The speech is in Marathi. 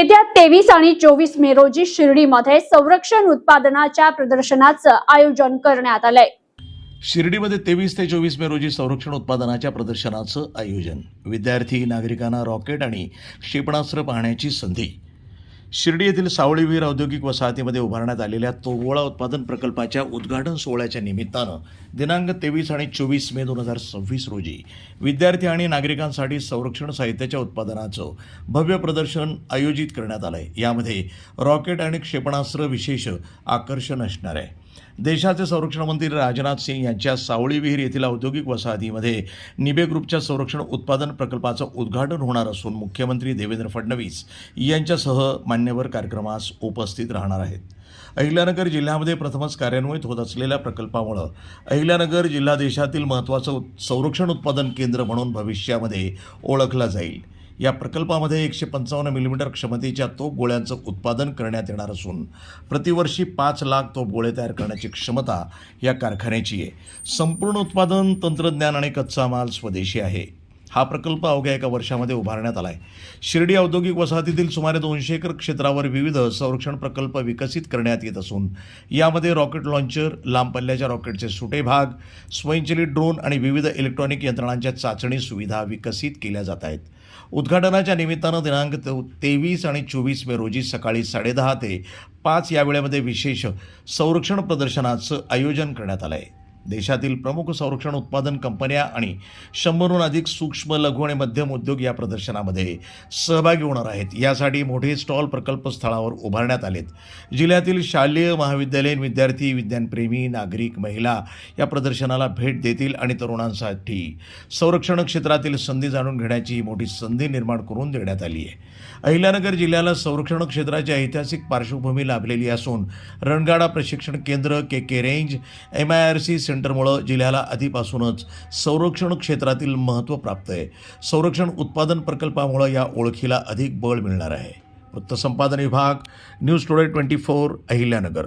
येत्या 23 आणि 24 मे रोजी शिर्डीमध्ये संरक्षण उत्पादनाच्या प्रदर्शनाचं आयोजन करण्यात आलंय। शिर्डीमध्ये 23 ते 24 मे रोजी संरक्षण उत्पादनाच्या प्रदर्शनाचं आयोजन। विद्यार्थी नागरिकांना रॉकेट आणि क्षेपणास्त्र पाहण्याची संधी। शिर्डी येथील सावळी विहीर औद्योगिक वसाहतीमध्ये उभारण्यात आलेल्या तोफगोळा उत्पादन प्रकल्पाच्या उद्घाटन सोहळ्याच्या निमित्तानं दिनांक 23 आणि 24 मे 2026 रोजी विद्यार्थी आणि नागरिकांसाठी संरक्षण साहित्याच्या उत्पादनाचं भव्य प्रदर्शन आयोजित करण्यात आलंय। यामध्ये रॉकेट आणि क्षेपणास्त्र विशेष आकर्षण असणार आहे। देशाचे संरक्षण मंत्री राजनाथ सिंह यांच्या सावळी विहीर येथील औद्योगिक वसाहतीमध्ये निबे ग्रुपच्या संरक्षण उत्पादन प्रकल्पाचं उद्घाटन होणार असून मुख्यमंत्री देवेंद्र फडणवीस यांच्यासह मान्यवर कार्यक्रमास उपस्थित राहणार आहेत। अहिल्यानगर जिल्ह्यामध्ये प्रथमच कार्यान्वित होत असलेल्या प्रकल्पामुळे अहिल्यानगर जिल्हा देशातील महत्त्वाचं संरक्षण उत्पादन केंद्र म्हणून भविष्यामध्ये ओळखला जाईल। या प्रकल्पामध्ये 155 मिलीमीटर क्षमतेच्या तोफगोळ्यांचं उत्पादन करण्यात येणार असून प्रतिवर्षी 5 लाख तोफगोळे तयार करण्याची क्षमता या कारखान्याची आहे। संपूर्ण उत्पादन तंत्रज्ञान आणि कच्चा माल स्वदेशी आहे। हा प्रकल्प अवघ्या एका वर्षामध्ये उभारण्यात आला आहे। शिर्डी औद्योगिक वसाहतीतील सुमारे 200 एकर क्षेत्रावर विविध संरक्षण प्रकल्प विकसित करण्यात येत असून यामध्ये रॉकेट लॉन्चर, लांब पल्ल्याच्या रॉकेटचे सुटे भाग, स्वयंचलित ड्रोन आणि विविध इलेक्ट्रॉनिक यंत्रणांच्या चाचणी सुविधा विकसित केल्या जात आहेत। उद्घाटनाच्या निमित्तानं दिनांक 23 आणि 24 मे रोजी सकाळी 10:30 ते 5 या वेळेमध्ये विशेष संरक्षण प्रदर्शनाचं आयोजन करण्यात आलं आहे। देशातील प्रमुख संरक्षण उत्पादन कंपन्या आणि 100हून अधिक सूक्ष्म, लघु आणि मध्यम उद्योग या प्रदर्शनामध्ये सहभागी होणार आहेत। यासाठी मोठे स्टॉल प्रकल्प स्थळावर उभारण्यात आलेत। जिल्ह्यातील शालेय, महाविद्यालयीन विद्यार्थी, विज्ञानप्रेमी, नागरिक, महिला या प्रदर्शनाला भेट देतील आणि तरुणांसाठी संरक्षण क्षेत्रातील संधी जाणून घेण्याची ही मोठी संधी निर्माण करून देण्यात आली आहे। अहिल्यानगर जिल्ह्याला संरक्षण क्षेत्राची ऐतिहासिक पार्श्वभूमी लाभलेली असून रणगाडा प्रशिक्षण केंद्र, के रेंज, MIRC सेंटरमुळे जिल्ह्याला आधीपासूनच संरक्षण क्षेत्रातील महत्त्व प्राप्त आहे। संरक्षण उत्पादन प्रकल्पामुळे या ओळखीला अधिक बळ मिळणार आहे। वृत्तसंपादन विभाग, न्यूज टुडे 24, अहिल्यानगर।